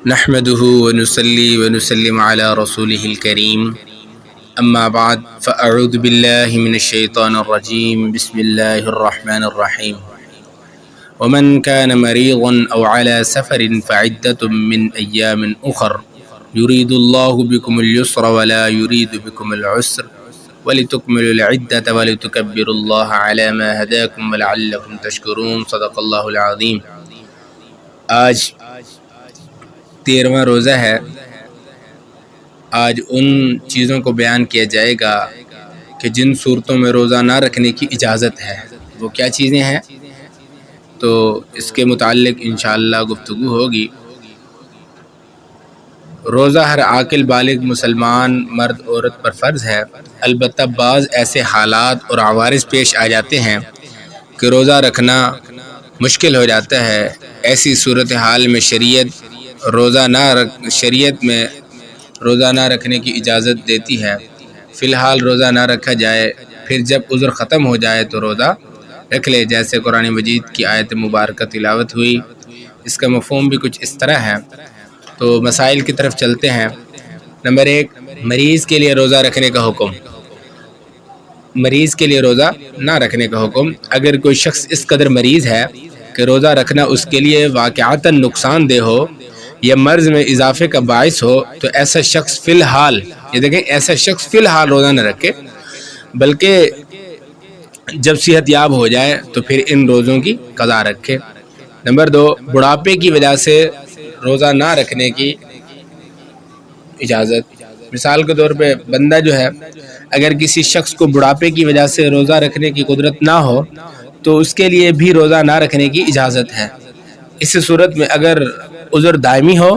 نحمده ونصلي ونسلم على رسوله الكريم أما بعد فأعوذ بالله من الشيطان الرجيم بسم الله الرحمن الرحيم ومن كان مريضا أو على سفر فعدة من أيام أخر يريد الله بكم اليسر ولا يريد بكم العسر ولتكملوا العدة ولتكبروا الله على ما هداكم ولعلكم تشكرون صدق الله العظيم۔ آج 13واں روزہ ہے۔ آج ان چیزوں کو بیان کیا جائے گا کہ جن صورتوں میں روزہ نہ رکھنے کی اجازت ہے۔ وہ کیا چیزیں ہیں؟ تو اس کے متعلق انشاءاللہ گفتگو ہوگی۔ روزہ ہر عاقل بالغ مسلمان مرد عورت پر فرض ہے، البتہ بعض ایسے حالات اور عوارض پیش آ جاتے ہیں کہ روزہ رکھنا مشکل ہو جاتا ہے۔ ایسی صورتحال میں شریعت میں روزہ نہ رکھنے کی اجازت دیتی ہے۔ فی الحال روزہ نہ رکھا جائے، پھر جب عذر ختم ہو جائے تو روزہ رکھ لے، جیسے قرآن مجید کی آیت مبارکہ تلاوت ہوئی۔ اس کا مفہوم بھی کچھ اس طرح ہے۔ تو مسائل کی طرف چلتے ہیں۔ نمبر 1، مریض کے لیے روزہ رکھنے کا حکم۔ مریض کے لیے روزہ نہ رکھنے کا حکم۔ اگر کوئی شخص اس قدر مریض ہے کہ روزہ رکھنا اس کے لیے واقعتاً نقصان دہ ہو یا مرض میں اضافے کا باعث ہو تو ایسا شخص فی الحال، یہ دیکھیں، ایسا شخص فی الحال روزہ نہ رکھے، بلکہ جب صحت یاب ہو جائے تو پھر ان روزوں کی قضا رکھے۔ نمبر 2، بڑھاپے کی وجہ سے روزہ نہ رکھنے کی اجازت۔ مثال کے طور پہ بندہ جو ہے، اگر کسی شخص کو بڑھاپے کی وجہ سے روزہ رکھنے کی قدرت نہ ہو تو اس کے لیے بھی روزہ نہ رکھنے کی اجازت ہے۔ اس صورت میں اگر عذر دائمی ہو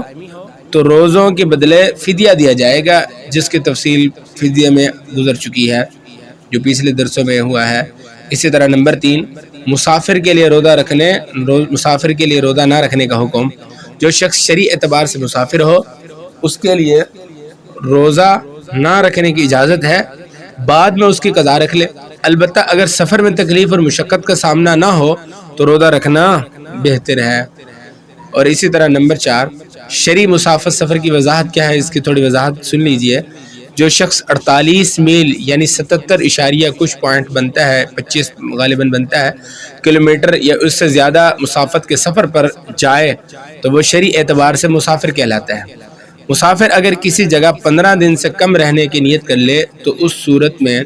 تو روزوں کے بدلے فدیہ دیا جائے گا، جس کی تفصیل فدیہ میں گزر چکی ہے، جو پچھلے درسوں میں ہوا ہے۔ اسی طرح نمبر 3، مسافر کے لیے روزہ نہ رکھنے کا حکم۔ جو شخص شرعی اعتبار سے مسافر ہو اس کے لیے روزہ نہ رکھنے کی اجازت ہے، بعد میں اس کی قضا رکھ لے، البتہ اگر سفر میں تکلیف اور مشقت کا سامنا نہ ہو تو روزہ رکھنا بہتر ہے۔ اور اسی طرح نمبر 4، شرعی مسافت سفر کی وضاحت کیا ہے، اس کی تھوڑی وضاحت سن لیجئے۔ جو شخص 48 میل یعنی 77 اشاریہ کچھ پوائنٹ بنتا ہے، 25 غالباً بنتا ہے کلومیٹر یا اس سے زیادہ مسافت کے سفر پر جائے تو وہ شرعی اعتبار سے مسافر کہلاتا ہے۔ مسافر اگر کسی جگہ 15 دن سے کم رہنے کی نیت کر لے تو اس صورت میں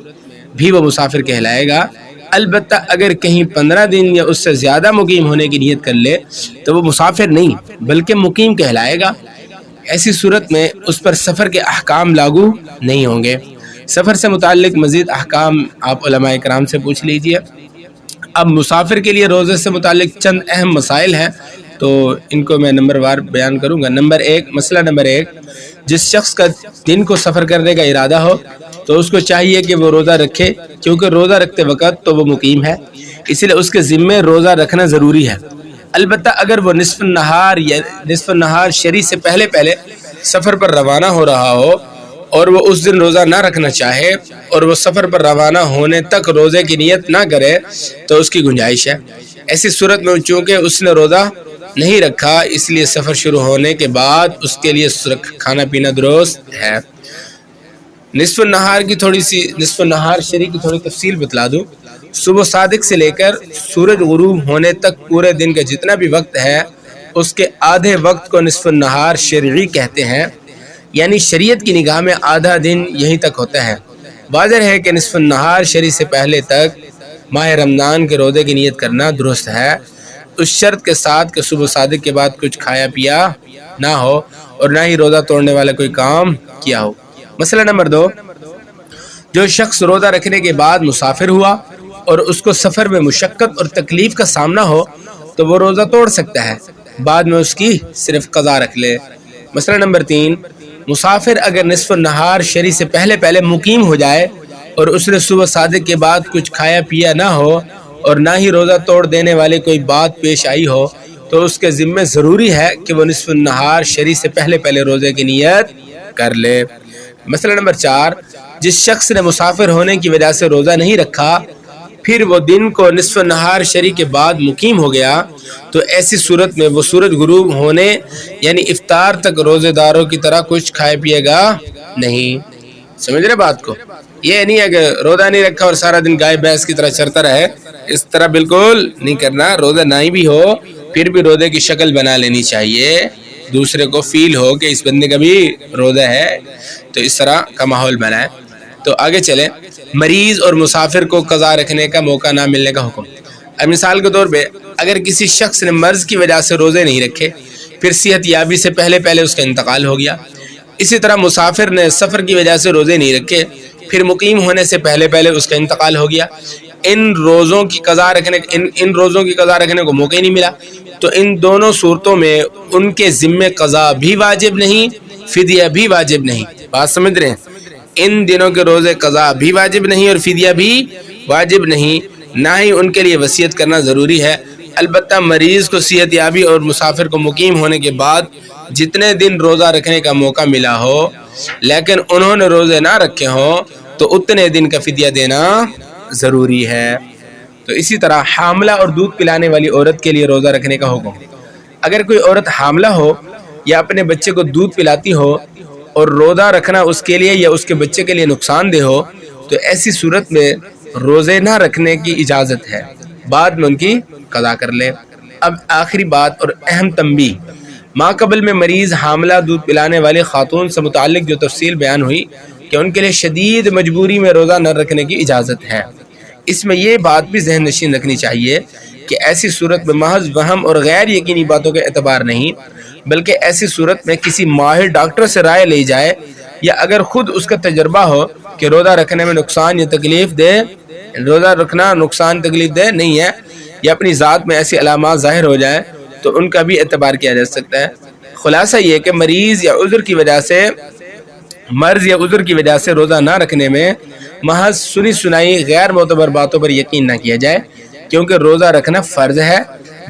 بھی وہ مسافر کہلائے گا، البتہ اگر کہیں 15 دن یا اس سے زیادہ مقیم ہونے کی نیت کر لے تو وہ مسافر نہیں بلکہ مقیم کہلائے گا۔ ایسی صورت میں اس پر سفر کے احکام لاگو نہیں ہوں گے۔ سفر سے متعلق مزید احکام آپ علماء کرام سے پوچھ لیجئے۔ اب مسافر کے لیے روزے سے متعلق چند اہم مسائل ہیں، تو ان کو میں نمبر وار بیان کروں گا۔ مسئلہ نمبر 1، جس شخص کا دن کو سفر کرنے کا ارادہ ہو تو اس کو چاہیے کہ وہ روزہ رکھے، کیونکہ روزہ رکھتے وقت تو وہ مقیم ہے، اس لیے اس کے ذمے روزہ رکھنا ضروری ہے۔ البتہ اگر وہ نصف النہار شری سے پہلے سفر پر روانہ ہو رہا ہو اور وہ اس دن روزہ نہ رکھنا چاہے اور وہ سفر پر روانہ ہونے تک روزے کی نیت نہ کرے تو اس کی گنجائش ہے۔ ایسی صورت میں چونکہ اس نے روزہ نہیں رکھا، اس لیے سفر شروع ہونے کے بعد اس کے لیے کھانا پینا درست ہے۔ نصف النہار شری کی تھوڑی تفصیل بتلا دوں۔ صبح صادق سے لے کر سورج غروب ہونے تک پورے دن کا جتنا بھی وقت ہے اس کے آدھے وقت کو نصف النہار شرعی کہتے ہیں، یعنی شریعت کی نگاہ میں آدھا دن یہیں تک ہوتا ہے۔ واضح ہے کہ نصف النہار شری سے پہلے تک ماہ رمضان کے روزے کی نیت کرنا درست ہے، اس شرط کے ساتھ کہ صبح صادق کے بعد کچھ کھایا پیا نہ ہو اور نہ ہی روزہ توڑنے والا کوئی کام کیا ہو۔ مسئلہ نمبر 2، جو شخص روزہ رکھنے کے بعد مسافر ہوا اور اس کو سفر میں مشقت اور تکلیف کا سامنا ہو تو وہ روزہ توڑ سکتا ہے، بعد میں اس کی صرف قضا رکھ لے۔ مسئلہ نمبر 3، مسافر اگر نصف النہار شری سے پہلے مقیم ہو جائے اور اس نے صبح صادق کے بعد کچھ کھایا پیا نہ ہو اور نہ ہی روزہ توڑ دینے والے کوئی بات پیش آئی ہو تو اس کے ذمے ضروری ہے کہ وہ نصف النہار شری سے پہلے روزے کی نیت کر لے۔ مسئلہ نمبر 4، جس شخص نے مسافر ہونے کی وجہ سے روزہ نہیں رکھا پھر وہ دن کو نصف نہار شری کے بعد مقیم ہو گیا تو ایسی صورت میں وہ سورج غروب ہونے یعنی افطار تک روزے داروں کی طرح کچھ کھائے پیے گا نہیں. سمجھ رہے بات کو؟ یہ نہیں ہے کہ روزہ نہیں رکھا اور سارا دن گائے بھینس کی طرح چرتا رہے، اس طرح بالکل نہیں کرنا. روزہ نہیں بھی ہو پھر بھی روزے کی شکل بنا لینی چاہیے، دوسرے کو فیل ہو کہ اس بندے کا بھی روزہ ہے، تو اس طرح کا ماحول بنائے. تو آگے چلیں. مریض اور مسافر کو قضا رکھنے کا موقع نہ ملنے کا حکم. اب مثال کے طور پہ اگر کسی شخص نے مرض کی وجہ سے روزے نہیں رکھے، پھر صحت یابی سے پہلے اس کا انتقال ہو گیا. اسی طرح مسافر نے سفر کی وجہ سے روزے نہیں رکھے، پھر مقیم ہونے سے پہلے اس کا انتقال ہو گیا. ان روزوں کی قضا رکھنے کو موقع ہی نہیں ملا، تو ان دونوں صورتوں میں ان کے ذمے قضا بھی واجب نہیں، فدیہ بھی واجب نہیں. بات سمجھ رہے ہیں؟ ان دنوں کے روزے قضا بھی واجب نہیں اور فدیہ بھی واجب نہیں، نہ ہی ان کے لیے وصیت کرنا ضروری ہے. البتہ مریض کو صحت یابی اور مسافر کو مقیم ہونے کے بعد جتنے دن روزہ رکھنے کا موقع ملا ہو لیکن انہوں نے روزے نہ رکھے ہوں تو اتنے دن کا فدیہ دینا ضروری ہے. تو اسی طرح حاملہ اور دودھ پلانے والی عورت کے لیے روزہ رکھنے کا حکم. اگر کوئی عورت حاملہ ہو یا اپنے بچے کو دودھ پلاتی ہو اور روزہ رکھنا اس کے لیے یا اس کے بچے کے لیے نقصان دہ ہو تو ایسی صورت میں روزے نہ رکھنے کی اجازت ہے، بعد میں ان کی قضا کر لے. اب آخری بات اور اہم تنبیہ، ماں قبل میں مریض حاملہ دودھ پلانے والی خاتون سے متعلق جو تفصیل بیان ہوئی کہ ان کے لیے شدید مجبوری میں روزہ نہ رکھنے کی اجازت ہے، اس میں یہ بات بھی ذہن نشین رکھنی چاہیے کہ ایسی صورت میں محض وہم اور غیر یقینی باتوں کا اعتبار نہیں، بلکہ ایسی صورت میں کسی ماہر ڈاکٹر سے رائے لی جائے، یا اگر خود اس کا تجربہ ہو کہ روزہ رکھنے میں نقصان تکلیف دہ نہیں ہے، یا اپنی ذات میں ایسی علامات ظاہر ہو جائے تو ان کا بھی اعتبار کیا جا سکتا ہے. خلاصہ یہ کہ مرض یا عذر کی وجہ سے روزہ نہ رکھنے میں محض سنی سنائی غیر معتبر باتوں پر یقین نہ کیا جائے، کیونکہ روزہ رکھنا فرض ہے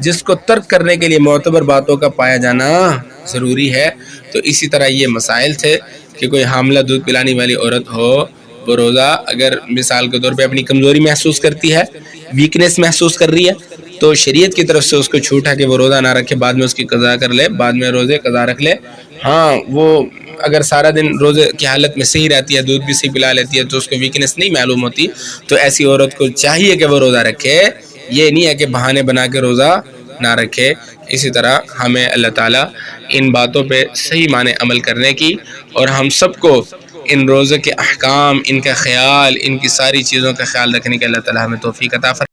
جس کو ترک کرنے کے لیے معتبر باتوں کا پایا جانا ضروری ہے. تو اسی طرح یہ مسائل تھے کہ کوئی حاملہ دودھ پلانے والی عورت ہو، وہ روزہ اگر مثال کے طور پہ اپنی کمزوری محسوس کرتی ہے، ویکنس محسوس کر رہی ہے، تو شریعت کی طرف سے اس کو چھوٹ ہے کہ وہ روزہ نہ رکھے، بعد میں اس کی قضا کر لے، بعد میں روزے قضا رکھ لے. ہاں وہ اگر سارا دن روزے کی حالت میں صحیح رہتی ہے، دودھ بھی صحیح پلا لیتی ہے، تو اس کو ویکنس نہیں معلوم ہوتی، تو ایسی عورت کو چاہیے کہ وہ روزہ رکھے. یہ نہیں ہے کہ بہانے بنا کے روزہ نہ رکھے. اسی طرح ہمیں اللہ تعالیٰ ان باتوں پہ صحیح معنی عمل کرنے کی اور ہم سب کو ان روزے کے احکام، ان کا خیال، ان کی ساری چیزوں کا خیال رکھنے کے اللہ تعالیٰ ہمیں توفیق عطا فرمائے.